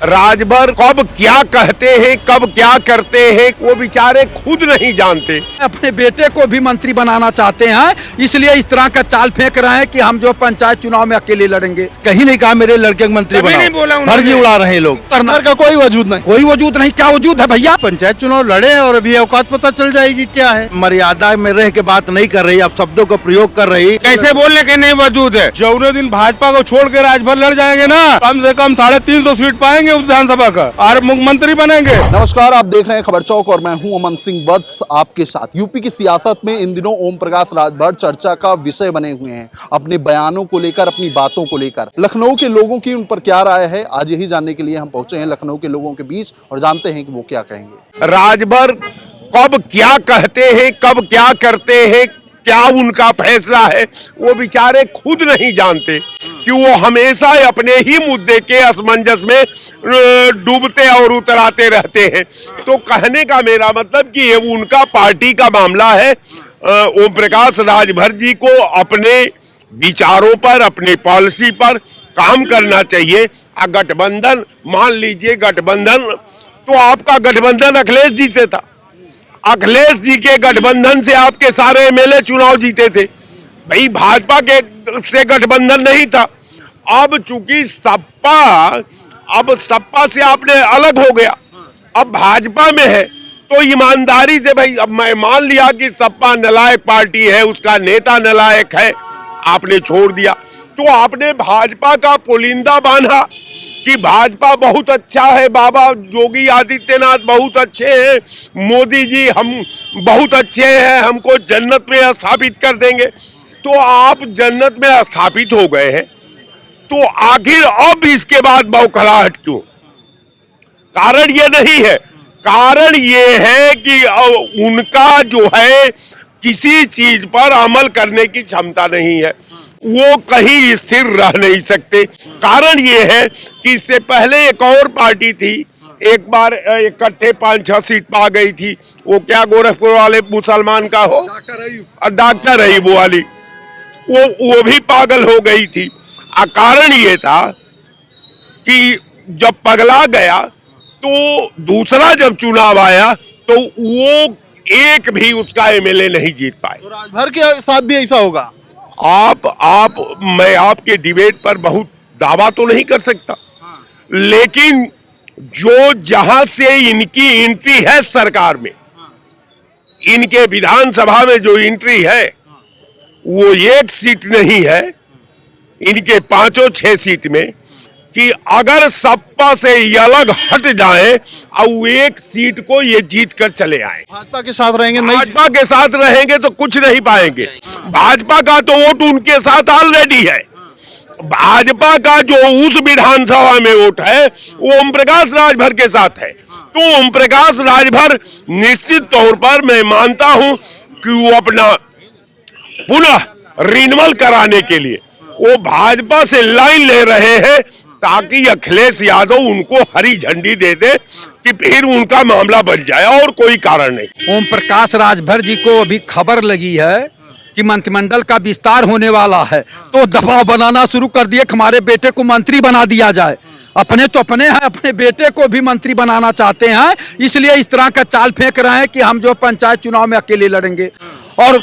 राजभर कब क्या कहते हैं, कब क्या करते हैं, वो बेचारे खुद नहीं जानते। अपने बेटे को भी मंत्री बनाना चाहते हैं, इसलिए इस तरह का चाल फेंक रहे हैं कि हम जो पंचायत चुनाव में अकेले लड़ेंगे। कहीं नहीं कहा मेरे लड़के को मंत्री बनाओ, फर्जी उड़ा रहे हैं लोग। करना का कोई वजूद नहीं, कोई वजूद नहीं। क्या वजूद है भैया? पंचायत चुनाव लड़े और अभी औकात पता चल जाएगी क्या है। मर्यादा में रह के बात नहीं कर रही, आप शब्दों का प्रयोग कर रही। कैसे बोलने के नहीं वजूद है। जौने दिन भाजपा को छोड़ के राजभर लड़ जाएंगे ना, कम से कम 350 सीट पाएंगे विधानसभा का और मुख्यमंत्री बनेंगे। नमस्कार, आप देख रहे हैं खबर चौक और मैं हूं अमन सिंह वत्स आपके साथ। यूपी की सियासत में इन दिनों ओम प्रकाश राजभर चर्चा का विषय बने हुए हैं, अपने बयानों को लेकर, अपनी बातों को लेकर। लखनऊ के लोगों की उन पर क्या राय है, आज यही जानने के लिए हम पहुंचे हैं लखनऊ के लोगों के बीच और जानते हैं कि वो क्या कहेंगे। राजभर कब क्या कहते हैं, कब क्या करते हैं, क्या उनका फैसला है, वो बेचारे खुद नहीं जानते कि वो हमेशा अपने ही मुद्दे के असमंजस में डूबते और उतराते रहते हैं। तो कहने का मेरा मतलब कि ये उनका पार्टी का मामला है। ओम प्रकाश राजभर जी को अपने विचारों पर, अपने पॉलिसी पर काम करना चाहिए। गठबंधन, मान लीजिए गठबंधन, तो आपका गठबंधन अखिलेश जी से था। अखिलेश जी के गठबंधन से आपके सारे एमएलए चुनाव जीते थे। भाई भाजपा के से गठबंधन नहीं था। अब चूंकि सपा से आपने अलग हो गया, अब भाजपा में है, तो ईमानदारी से भाई, अब मैं मान लिया कि सपा नालायक पार्टी है, उसका नेता नालायक है, आपने छोड़ दिया, तो आपने भाजपा का पुलिंदा बांधा कि भाजपा बहुत अच्छा है, बाबा योगी आदित्यनाथ बहुत अच्छे हैं, मोदी जी हम बहुत अच्छे हैं, हमको जन्नत में स्थापित कर देंगे। तो आप जन्नत में स्थापित हो गए हैं, तो आखिर अब इसके बाद बौखलाहट क्यों? कारण ये नहीं है, कारण ये है कि उनका जो है किसी चीज पर अमल करने की क्षमता नहीं है, वो कहीं स्थिर रह नहीं सकते। कारण ये है कि इससे पहले एक और पार्टी थी, एक बार इकट्ठे 5-6 सीट पा गई थी, वो क्या गोरखपुर वाले मुसलमान का हो, डॉक्टर रहीब वाली, वो भी पागल हो गई थी। कारण ये था कि जब पगला गया तो दूसरा जब चुनाव आया तो वो एक भी उसका एमएलए नहीं जीत पाए। तो राजभर के साथ भी ऐसा होगा? मैं आपके डिबेट पर बहुत दावा तो नहीं कर सकता, लेकिन जो जहां से इनकी एंट्री है सरकार में, इनके विधानसभा में जो एंट्री है वो एक सीट नहीं है, इनके 5-6 सीट में, कि अगर सपा से ये अलग हट जाए और एक सीट को ये जीत कर चले आए। भाजपा के साथ रहेंगे? भाजपा के साथ रहेंगे तो कुछ नहीं पाएंगे। भाजपा का तो वोट उनके साथ ऑलरेडी है। भाजपा का जो उस विधानसभा में वोट है वो ओम प्रकाश राजभर के साथ है। तो ओम प्रकाश राजभर निश्चित तौर पर मैं मानता हूं कि वो अपना पुनः रिन्यूअल कराने के लिए वो भाजपा से लाइन ले रहे हैं, ताकि अखिलेश यादव उनको हरी झंडी दे दे कि फिर उनका मामला बन जाए, और कोई कारण नहीं। ओम प्रकाश राजभर जी को अभी खबर लगी है कि मंत्रिमंडल का विस्तार होने वाला है, तो दबाव बनाना शुरू कर दिए कि हमारे बेटे को मंत्री बना दिया जाए। अपने तो अपने हैं, अपने बेटे को भी मंत्री बनाना चाहते हैं, इसलिए इस तरह का चाल फेंक रहे हैं कि हम जो पंचायत चुनाव में अकेले लड़ेंगे। और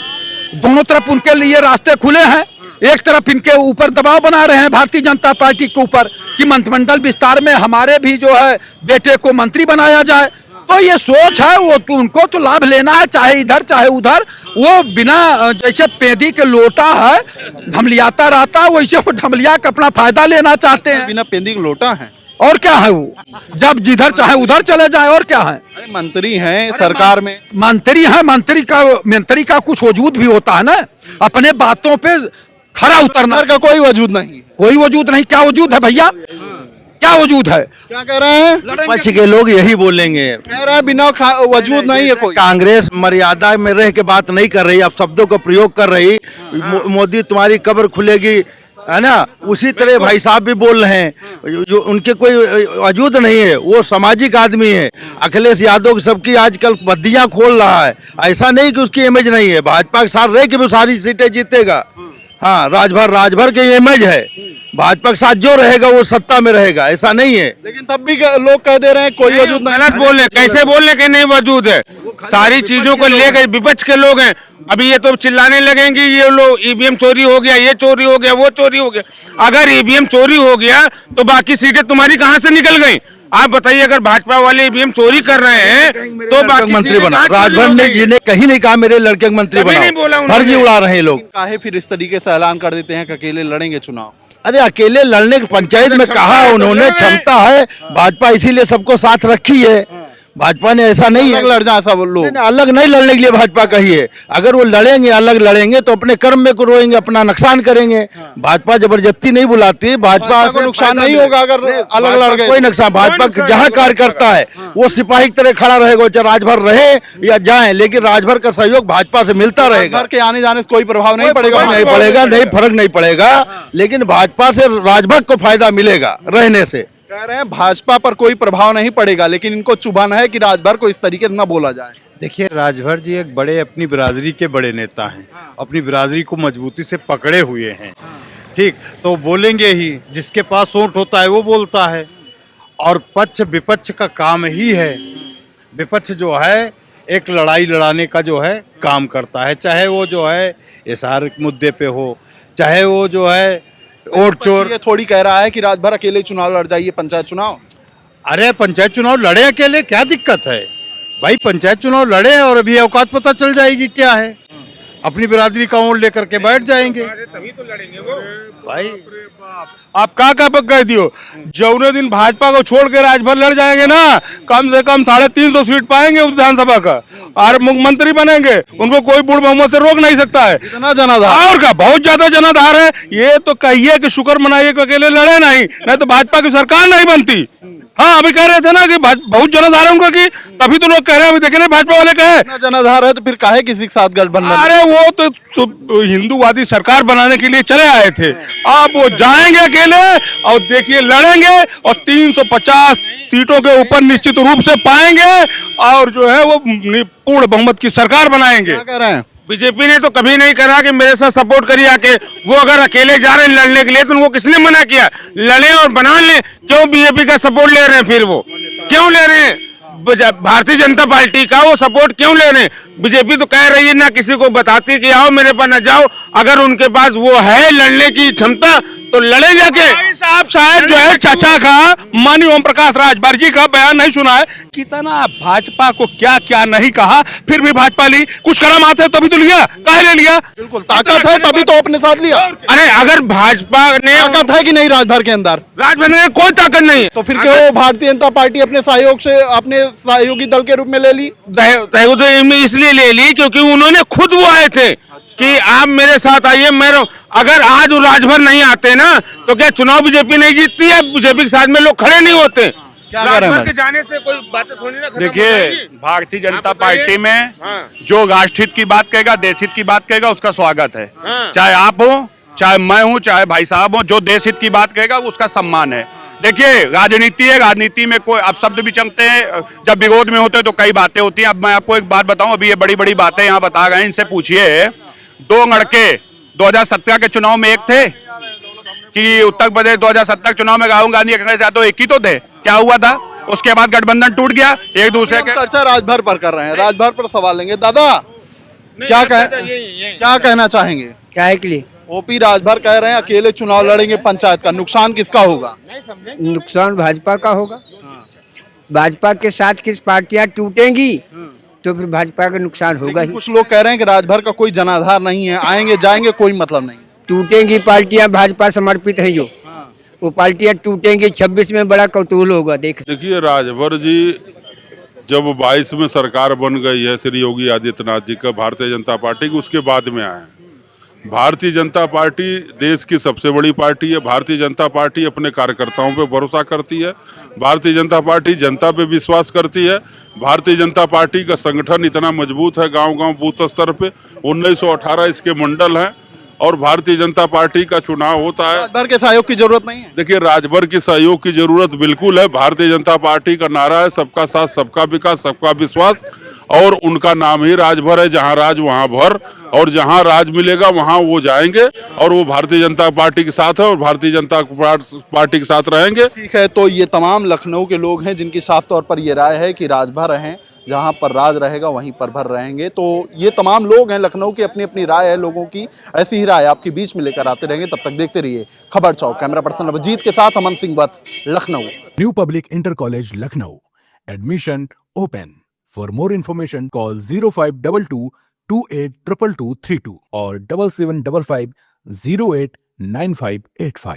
दोनों तरफ उनके लिए रास्ते खुले हैं। एक तरफ इनके ऊपर दबाव बना रहे हैं भारतीय जनता पार्टी के ऊपर कि मंत्रिमंडल विस्तार में हमारे भी जो है बेटे को मंत्री बनाया जाए। तो ये सोच है, वो तो उनको तो लाभ लेना है, चाहे इधर चाहे उधर। वो बिना, जैसे पेदी के लोटा है ढमलियाता रहता है, वैसे वो ढमलिया का अपना फायदा लेना चाहते हैं। बिना पेंदी के लोटा है और क्या है, वो जब जिधर चाहे उधर चले जाए। और क्या है, मंत्री हैं सरकार में, मंत्री है, मंत्री का कुछ वजूद भी होता है ना, अपने बातों पे खरा उतरना का कोई वजूद नहीं। कोई वजूद नहीं। क्या वजूद है भैया? क्या वजूद है? क्या कह रहे हैं? विपक्ष के लोग यही बोलेंगे, कह रहे हैं बिना वजूद नहीं है कोई। कांग्रेस मर्यादा में रह के बात नहीं कर रही, आप शब्दों का प्रयोग कर रही। मोदी तुम्हारी कब्र खुलेगी, है ना, उसी तरह भाई साहब भी बोल रहे हैं। जो उनके कोई वजूद नहीं है, वो सामाजिक आदमी है। अखिलेश यादव सबकी आजकल बद्दियां खोल रहा है, ऐसा नहीं कि उसकी इमेज नहीं है। भाजपा के साथ रह के भी सारी सीटें जीतेगा। हाँ, राजभर की इमेज है, भाजपा के साथ जो रहेगा वो सत्ता में रहेगा, ऐसा नहीं है। लेकिन तब भी लोग कह दे रहे हैं कोई वजूद नहीं। गलत बोल रहे, कैसे बोल रहे कि नहीं वजूद है? सारी चीजों को लेकर विपक्ष के लोग हैं, अभी ये तो चिल्लाने लगेंगे ये लोग ईवीएम चोरी हो गया, ये चोरी हो गया, वो चोरी हो गया। अगर ईवीएम चोरी हो गया तो बाकी सीटें तुम्हारी कहां से निकल गई? आप बताइए, अगर भाजपा वाले ईवीएम चोरी कर रहे हैं तो बाकी मंत्री बना, राजभर ने जिन्हें कहीं नहीं कहा मेरे लड़के को मंत्री बना, फर्जी उड़ा रहे हैं लोग। काहे फिर इस तरीके से ऐलान कर देते हैं कि अकेले लड़ेंगे चुनाव? अरे अकेले लड़ने की पंचायत में कहा उन्होंने, क्षमता है भाजपा इसीलिए सबको साथ रखी है। भाजपा ने ऐसा नहीं है लड़ जाए सब लोग, अलग नहीं लड़ने के लिए भाजपा कही है। अगर वो लड़ेंगे अलग लड़ेंगे तो अपने कर्म में रोएंगे, अपना नुकसान करेंगे। भाजपा जबरदस्ती नहीं बुलाती, भाजपा को नुकसान नहीं होगा अगर अलग लड़ गए। कोई नुकसान, भाजपा जहाँ कार्यकर्ता है वो सिपाही की तरह खड़ा रहेगा, चाहे राजभर रहे या जाए, लेकिन राजभर का सहयोग भाजपा से मिलता रहेगा। के आने जाने से कोई प्रभाव नहीं पड़ेगा? नहीं पड़ेगा, नहीं फर्क नहीं पड़ेगा, लेकिन भाजपा से राजभर को फायदा मिलेगा रहने से। कह रहे हैं भाजपा पर कोई प्रभाव नहीं पड़ेगा, लेकिन इनको चुभाना है कि राजभर को इस तरीके से न बोला जाए। देखिए, राजभर जी एक बड़े अपनी बिरादरी के बड़े नेता हैं, अपनी बिरादरी को मजबूती से पकड़े हुए हैं, ठीक, तो बोलेंगे ही, जिसके पास वोट होता है वो बोलता है। और पक्ष विपक्ष का काम ही है, विपक्ष जो है एक लड़ाई लड़ाने का जो है काम करता है, चाहे वो जो है एसआर मुद्दे पे हो, चाहे वो जो है और चोर। ये थोड़ी कह रहा है कि राजभर अकेले चुनाव लड़ जाइए, पंचायत चुनाव। अरे पंचायत चुनाव लड़े अकेले, क्या दिक्कत है भाई? पंचायत चुनाव लड़े और अभी औकात पता चल जाएगी क्या है, अपनी बिरादरी का वोट लेकर के बैठ जाएंगे, तभी तो लड़ेंगे वो भाई। आप का पक कह दियो, जौने दिन भाजपा को छोड़ के राजभर लड़ जाएंगे ना, कम से कम 350 सीट पाएंगे विधानसभा का, और मुख्यमंत्री बनेंगे, उनको कोई बूढ़ बहुमत से रोक नहीं सकता है। इतना जनाधार और का बहुत ज्यादा जनाधार है। ये तो कहिए कि शुक्र मनाइए कि अकेले लड़े नहीं तो भाजपा की सरकार नहीं बनती। हाँ, अभी कह रहे थे ना कि बहुत जनाधार है उनका, की तभी तो लोग कह रहे हैं, अभी देखे ना भाजपा वाले कहे इतना जनाधार है तो फिर काहे किसी के साथ गठबंधन? अरे वो तो हिंदुवादी सरकार बनाने के लिए चले आए थे, अब वो जाएंगे अकेले और देखिए लड़ेंगे और 350 सीटों के ऊपर निश्चित रूप से पाएंगे और जो है वो पूर्ण बहुमत की सरकार बनाएंगे। क्या कह रहे हैं? बीजेपी ने तो कभी नहीं कहा कि मेरे साथ सपोर्ट करिए आके, वो अगर अकेले जा रहे हैं लड़ने के लिए तो उनको किसने मना किया? लड़े और बना ले, क्यों बीजेपी का सपोर्ट ले रहे हैं? फिर वो क्यों ले रहे हैं? भारतीय जनता पार्टी का वो सपोर्ट क्यों ले रहे हैं? बीजेपी तो कह रही है ना किसी को बताती कि आओ मेरे पास न जाओ, अगर उनके पास वो है लड़ने की क्षमता तो लड़े जाके। साहब शायद जो है चाचा का माननीय ओम प्रकाश राजभर जी का बयान नहीं सुना है, कितना भाजपा को क्या क्या नहीं कहा, फिर भी भाजपा ली। कुछ कर्म आते हैं तभी तो लिया, काहे ले लिया? बिल्कुल ताकत है तभी तो अपने साथ लिया। अरे अगर भाजपा ने ताकत है कि नहीं राजभर के अंदर? राजभर में कोई ताकत नहीं है, तो फिर क्यों भारतीय जनता पार्टी अपने सहयोग से अपने सहयोगी दल के रूप में ले ली? इसलिए ले ली क्योंकि उन्होंने खुद वो आए थे कि आप मेरे साथ आइए। मेरे अगर आज वो राजभर नहीं आते ना तो क्या चुनाव बीजेपी नहीं जीतती है? बीजेपी के साथ में लोग खड़े नहीं होते। क्या कर रहे हैं? के जाने से कोई बातें थोड़ी ना खत्म हो देखिए, जाएगी। भारतीय जनता आप बताइए। पार्टी में हाँ। जो राष्ट्रहित की बात कहेगा, देश हित की बात कहेगा, उसका स्वागत है। हाँ। चाहे आप हो, चाहे मैं हूं, चाहे भाई साहब हो, जो देश हित की बात कहेगा उसका सम्मान है। देखिए, राजनीति है, राजनीति में कोई अब शब्द भी चलते हैं, जब विरोध में होते हैं तो कई बातें होती हैं। अब मैं आपको एक बात बताऊं, अभी ये बड़ी बड़ी बातें यहाँ बता रहे हैं, इनसे पूछिए। 2 लड़के 2017 के चुनाव में एक थे कि उत्तर प्रदेश 2017 चुनाव में राहुल गांधी कांग्रेस यादव एक ही तो थे, क्या हुआ था? उसके बाद गठबंधन टूट गया एक दूसरे के। चर्चा राजभर पर कर रहे हैं, राजभर पर सवाल लेंगे। दादा क्या कहना चाहेंगे? क्या के लिए? ओपी राजभर कह रहे हैं अकेले चुनाव लड़ेंगे पंचायत का, नुकसान किसका होगा? नुकसान भाजपा का होगा। भाजपा के साथ किस पार्टियां टूटेंगी तो फिर भाजपा का नुकसान होगा ही। कुछ लोग कह रहे हैं कि राजभर का कोई जनाधार नहीं है, आएंगे जाएंगे कोई मतलब नहीं। टूटेंगी पार्टियां, भाजपा समर्पित है जो, वो पार्टियां टूटेंगी। 26 में बड़ा कौतूहल होगा। देखिए, राजभर जी जब 22 में सरकार बन गई है श्री योगी आदित्यनाथ जी का, भारतीय जनता पार्टी की, उसके बाद में आए। भारतीय जनता पार्टी देश की सबसे बड़ी पार्टी है। भारतीय जनता पार्टी अपने कार्यकर्ताओं पे भरोसा करती है। भारतीय जनता पार्टी जनता पे विश्वास करती है। भारतीय जनता पार्टी का संगठन इतना मजबूत है, गांव-गांव बूथ स्तर पे 1918 इसके मंडल हैं और भारतीय जनता पार्टी का चुनाव होता है। राजभर के सहयोग की जरूरत नहीं है। देखिए, राजभर की सहयोग की जरूरत बिल्कुल है। भारतीय जनता पार्टी का नारा है सबका साथ, सबका विकास, सबका विश्वास, और उनका नाम ही राजभर है, जहां राज वहां भर, और जहां राज मिलेगा वहां वो जाएंगे और वो भारतीय जनता पार्टी के साथ है और भारतीय जनता पार्टी के साथ रहेंगे। ठीक है, तो ये तमाम लखनऊ के लोग हैं जिनकी साफ तौर पर ये राय है कि राजभर रहें, जहां पर राज रहेगा वहीं पर भर रहेंगे। तो ये तमाम लोग हैं लखनऊ की, अपनी अपनी राय है लोगों की, ऐसी ही राय आपके बीच में लेकर आते रहेंगे। तब तक देखते रहिए खबर चौक। कैमरा पर्सन अभिजीत के साथ Aman Singh Vats, Lucknow. New public inter college Lucknow, admission open. For more information, call 0522 282232 or 7755 089585.